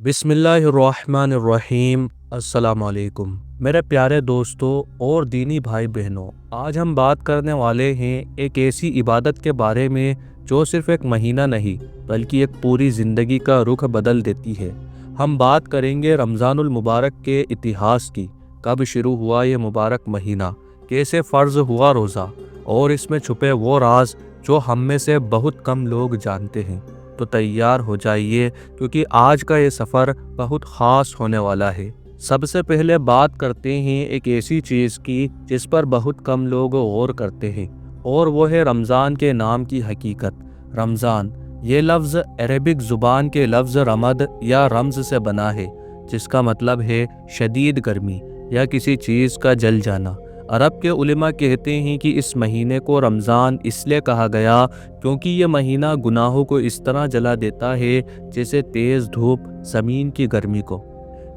بسم اللہ الرحمن الرحیم۔ السلام علیکم میرے پیارے دوستوں اور دینی بھائی بہنوں، آج ہم بات کرنے والے ہیں ایک ایسی عبادت کے بارے میں جو صرف ایک مہینہ نہیں بلکہ ایک پوری زندگی کا رخ بدل دیتی ہے۔ ہم بات کریں گے رمضان المبارک کے اتہاس کی۔ کب شروع ہوا یہ مبارک مہینہ، کیسے فرض ہوا روزہ، اور اس میں چھپے وہ راز جو ہم میں سے بہت کم لوگ جانتے ہیں۔ تو تیار ہو جائیے کیونکہ آج کا یہ سفر بہت خاص ہونے والا ہے۔ سب سے پہلے بات کرتے ہیں ایک ایسی چیز کی جس پر بہت کم لوگ غور کرتے ہیں، اور وہ ہے رمضان کے نام کی حقیقت۔ رمضان یہ لفظ عربک زبان کے لفظ رمد یا رمز سے بنا ہے، جس کا مطلب ہے شدید گرمی یا کسی چیز کا جل جانا۔ عرب کے علماء کہتے ہیں کہ اس مہینے کو رمضان اس لیے کہا گیا کیونکہ یہ مہینہ گناہوں کو اس طرح جلا دیتا ہے جیسے تیز دھوپ زمین کی گرمی کو۔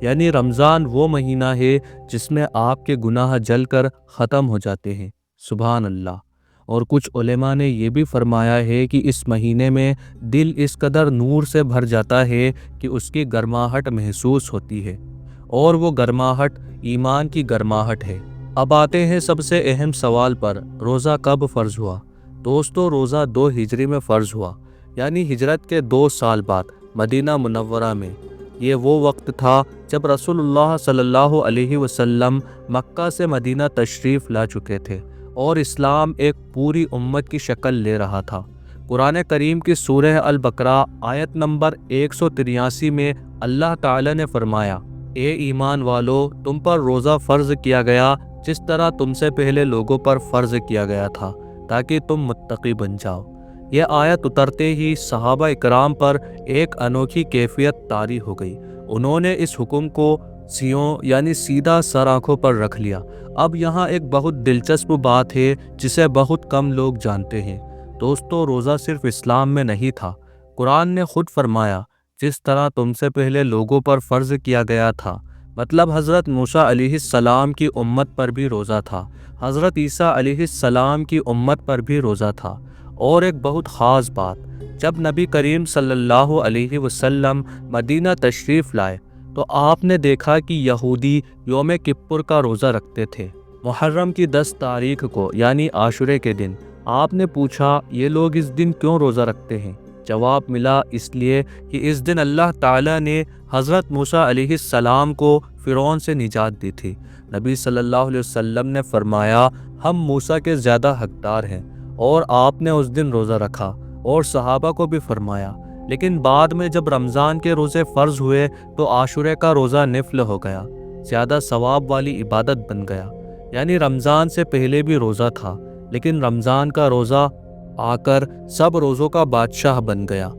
یعنی رمضان وہ مہینہ ہے جس میں آپ کے گناہ جل کر ختم ہو جاتے ہیں۔ سبحان اللہ۔ اور کچھ علماء نے یہ بھی فرمایا ہے کہ اس مہینے میں دل اس قدر نور سے بھر جاتا ہے کہ اس کی گرماہٹ محسوس ہوتی ہے، اور وہ گرماہٹ ایمان کی گرماہٹ ہے۔ اب آتے ہیں سب سے اہم سوال پر، روزہ کب فرض ہوا؟ دوستو، روزہ 2 ہجری میں فرض ہوا، یعنی ہجرت کے 2 سال بعد مدینہ منورہ میں۔ یہ وہ وقت تھا جب رسول اللہ صلی اللہ علیہ وسلم مکہ سے مدینہ تشریف لا چکے تھے اور اسلام ایک پوری امت کی شکل لے رہا تھا۔ قرآن کریم کی سورہ البقرہ آیت نمبر 183 میں اللہ تعالی نے فرمایا، اے ایمان والو، تم پر روزہ فرض کیا گیا جس طرح تم سے پہلے لوگوں پر فرض کیا گیا تھا تاکہ تم متقی بن جاؤ۔ یہ آیت اترتے ہی صحابہ اکرام پر ایک انوکھی کیفیت طاری ہو گئی۔ انہوں نے اس حکم کو سیوں یعنی سیدھا سر آنکھوں پر رکھ لیا۔ اب یہاں ایک بہت دلچسپ بات ہے جسے بہت کم لوگ جانتے ہیں۔ دوستو، روزہ صرف اسلام میں نہیں تھا۔ قرآن نے خود فرمایا، جس طرح تم سے پہلے لوگوں پر فرض کیا گیا تھا، مطلب حضرت موسیٰ علیہ السلام کی امت پر بھی روزہ تھا، حضرت عیسیٰ علیہ السلام کی امت پر بھی روزہ تھا۔ اور ایک بہت خاص بات، جب نبی کریم صلی اللہ علیہ وسلم مدینہ تشریف لائے تو آپ نے دیکھا کہ یہودی یوم کپر کا روزہ رکھتے تھے، محرم کی 10 تاریخ کو یعنی عاشورے کے دن۔ آپ نے پوچھا، یہ لوگ اس دن کیوں روزہ رکھتے ہیں؟ جواب ملا، اس لیے کہ اس دن اللہ تعالیٰ نے حضرت موسیٰ علیہ السلام کو فرعون سے نجات دی تھی۔ نبی صلی اللہ علیہ وسلم نے فرمایا، ہم موسیٰ کے زیادہ حقدار ہیں، اور آپ نے اس دن روزہ رکھا، اور صحابہ کو بھی فرمایا۔ لیکن بعد میں جب رمضان کے روزے فرض ہوئے تو عاشورے کا روزہ نفل ہو گیا، زیادہ ثواب والی عبادت بن گیا۔ یعنی رمضان سے پہلے بھی روزہ تھا، لیکن رمضان کا روزہ آ کر سب روزوں کا بادشاہ بن گیا۔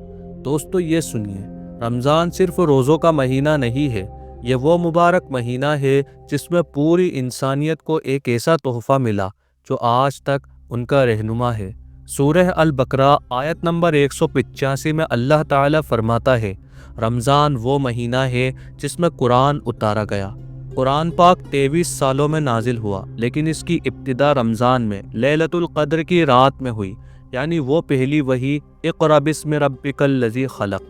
دوستو، یہ سنیے، رمضان صرف روزوں کا مہینہ نہیں ہے، یہ وہ مبارک مہینہ ہے جس میں پوری انسانیت کو ایک ایسا تحفہ ملا جو آج تک ان کا رہنما ہے۔ سورہ البقرہ آیت نمبر 185 میں اللہ تعالیٰ فرماتا ہے، رمضان وہ مہینہ ہے جس میں قرآن اتارا گیا۔ قرآن پاک 23 سالوں میں نازل ہوا، لیکن اس کی ابتدا رمضان میں لیلۃ القدر کی رات میں ہوئی، یعنی وہ پہلی وحی، اقرأ بسم ربک الذی خلق۔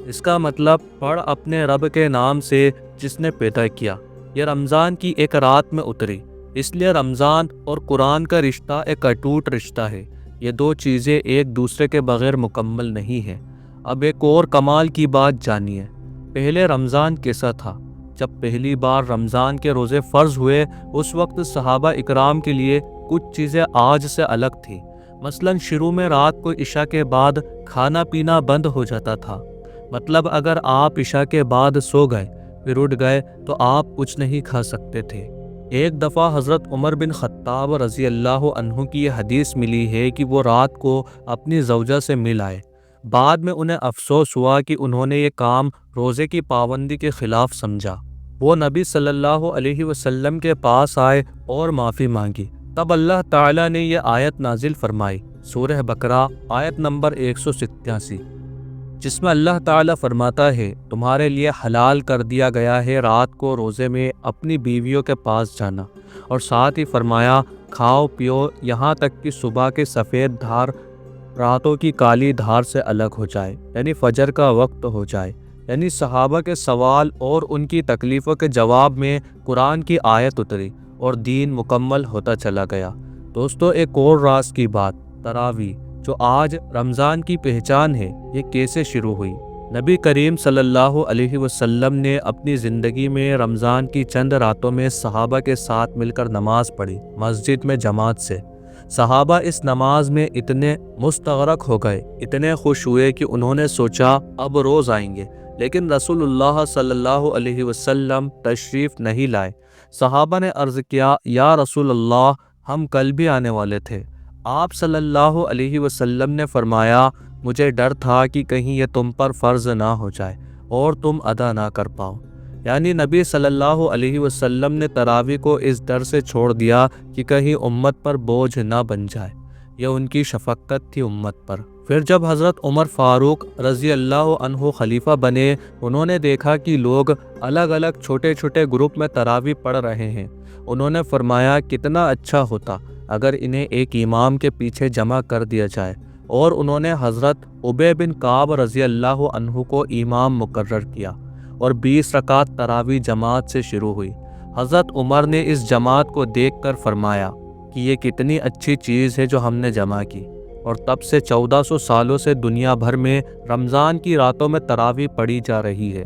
اس کا مطلب پڑھ اپنے رب کے نام سے جس نے پیدا کیا۔ یہ رمضان کی ایک رات میں اتری، اس لیے رمضان اور قرآن کا رشتہ ایک اٹوٹ رشتہ ہے۔ یہ 2 چیزیں ایک دوسرے کے بغیر مکمل نہیں ہیں۔ اب ایک اور کمال کی بات جانیے، پہلے رمضان کیسا تھا؟ جب پہلی بار رمضان کے روزے فرض ہوئے اس وقت صحابہ اکرام کے لیے کچھ چیزیں آج سے الگ تھیں۔ مثلاً شروع میں رات کو عشاء کے بعد کھانا پینا بند ہو جاتا تھا، مطلب اگر آپ عشاء کے بعد سو گئے پھر اٹھ گئے تو آپ کچھ نہیں کھا سکتے تھے۔ ایک دفعہ حضرت عمر بن خطاب رضی اللہ عنہ کی یہ حدیث ملی ہے کہ وہ رات کو اپنی زوجہ سے مل آئے۔ بعد میں انہیں افسوس ہوا کہ انہوں نے یہ کام روزے کی پابندی کے خلاف سمجھا۔ وہ نبی صلی اللہ علیہ وسلم کے پاس آئے اور معافی مانگی۔ تب اللہ تعالیٰ نے یہ آیت نازل فرمائی، سورہ بقرہ آیت نمبر 187، جس میں اللہ تعالیٰ فرماتا ہے، تمہارے لیے حلال کر دیا گیا ہے رات کو روزے میں اپنی بیویوں کے پاس جانا، اور ساتھ ہی فرمایا، کھاؤ پیو یہاں تک کہ صبح کے سفید دھار راتوں کی کالی دھار سے الگ ہو جائے، یعنی فجر کا وقت ہو جائے۔ یعنی صحابہ کے سوال اور ان کی تکلیفوں کے جواب میں قرآن کی آیت اتری اور دین مکمل ہوتا چلا گیا۔ دوستو، ایک اور راز کی بات، تراویح جو آج رمضان کی پہچان ہے، یہ کیسے شروع ہوئی؟ نبی کریم صلی اللہ علیہ وسلم نے اپنی زندگی میں رمضان کی چند راتوں میں صحابہ کے ساتھ مل کر نماز پڑھی، مسجد میں جماعت سے۔ صحابہ اس نماز میں اتنے مستغرق ہو گئے، اتنے خوش ہوئے کہ انہوں نے سوچا اب روز آئیں گے، لیکن رسول اللہ صلی اللہ علیہ وسلم تشریف نہیں لائے۔ صحابہ نے عرض کیا، یا رسول اللہ، ہم کل بھی آنے والے تھے۔ آپ صلی اللہ علیہ وسلم نے فرمایا، مجھے ڈر تھا کہ کہیں یہ تم پر فرض نہ ہو جائے اور تم ادا نہ کر پاؤ۔ یعنی نبی صلی اللہ علیہ وسلم نے تراویح کو اس ڈر سے چھوڑ دیا کہ کہیں امت پر بوجھ نہ بن جائے۔ یہ ان کی شفقت تھی امت پر۔ پھر جب حضرت عمر فاروق رضی اللہ عنہ خلیفہ بنے، انہوں نے دیکھا کہ لوگ الگ الگ چھوٹے چھوٹے گروپ میں تراویح پڑھ رہے ہیں۔ انہوں نے فرمایا، کتنا اچھا ہوتا اگر انہیں ایک امام کے پیچھے جمع کر دیا جائے، اور انہوں نے حضرت ابی بن کعب رضی اللہ عنہ کو امام مقرر کیا اور 20 رکعت تراویح جماعت سے شروع ہوئی۔ حضرت عمر نے اس جماعت کو دیکھ کر فرمایا کہ یہ کتنی اچھی چیز ہے جو ہم نے جمع کی، اور تب سے 1400 سالوں سے دنیا بھر میں رمضان کی راتوں میں تراویح پڑھی جا رہی ہے۔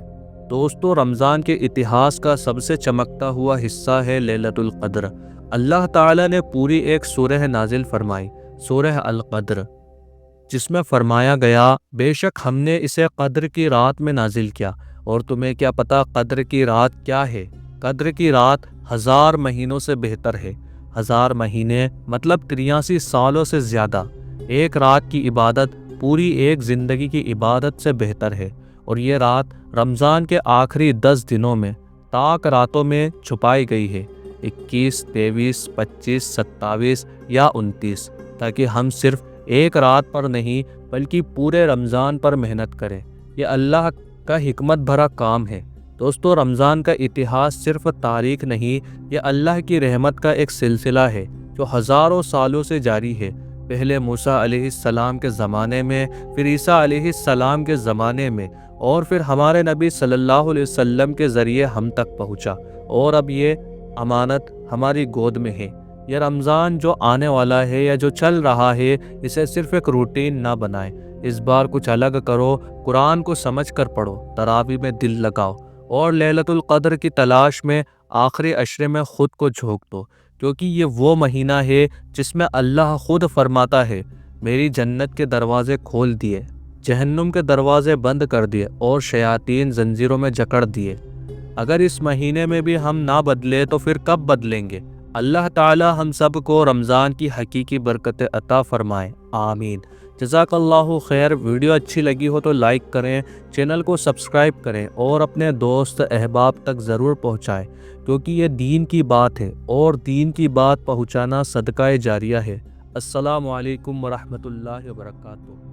دوستو، رمضان کے اتہاس کا سب سے چمکتا ہوا حصہ ہے لیلۃ القدر۔ اللہ تعالیٰ نے پوری ایک سورہ نازل فرمائی، سورہ القدر، جس میں فرمایا گیا، بے شک ہم نے اسے قدر کی رات میں نازل کیا۔ اور تمہیں کیا پتا قدر کی رات کیا ہے؟ قدر کی رات 1000 مہینوں سے بہتر ہے۔ 1000 مہینے مطلب 83 سالوں سے زیادہ۔ ایک رات کی عبادت پوری ایک زندگی کی عبادت سے بہتر ہے، اور یہ رات رمضان کے آخری 10 دنوں میں تاک راتوں میں چھپائی گئی ہے، 21، 23، 25، 27 یا 29، تاکہ ہم صرف ایک رات پر نہیں بلکہ پورے رمضان پر محنت کریں۔ یہ اللہ کا حکمت بھرا کام ہے۔ دوستو، رمضان کا اتہاس صرف تاریخ نہیں، یہ اللہ کی رحمت کا ایک سلسلہ ہے جو ہزاروں سالوں سے جاری ہے۔ پہلے موسیٰ علیہ السلام کے زمانے میں، پھر عیسیٰ علیہ السلام کے زمانے میں، اور پھر ہمارے نبی صلی اللہ علیہ وسلم کے ذریعے ہم تک پہنچا، اور اب یہ امانت ہماری گود میں ہے۔ یہ رمضان جو آنے والا ہے یا جو چل رہا ہے، اسے صرف ایک روٹین نہ بنائیں۔ اس بار کچھ الگ کرو، قرآن کو سمجھ کر پڑھو، تراویح میں دل لگاؤ، اور لیلۃ القدر کی تلاش میں آخری عشرے میں خود کو جھونک دو، کیونکہ یہ وہ مہینہ ہے جس میں اللہ خود فرماتا ہے، میری جنت کے دروازے کھول دیے، جہنم کے دروازے بند کر دیے، اور شیاطین زنجیروں میں جکڑ دیے۔ اگر اس مہینے میں بھی ہم نہ بدلے تو پھر کب بدلیں گے؟ اللہ تعالی ہم سب کو رمضان کی حقیقی برکت عطا فرمائے، آمین۔ جزاک اللہ خیر۔ ویڈیو اچھی لگی ہو تو لائک کریں، چینل کو سبسکرائب کریں، اور اپنے دوست احباب تک ضرور پہنچائیں، کیونکہ یہ دین کی بات ہے، اور دین کی بات پہنچانا صدقہ جاریہ ہے۔ السلام علیکم ورحمۃ اللہ وبرکاتہ۔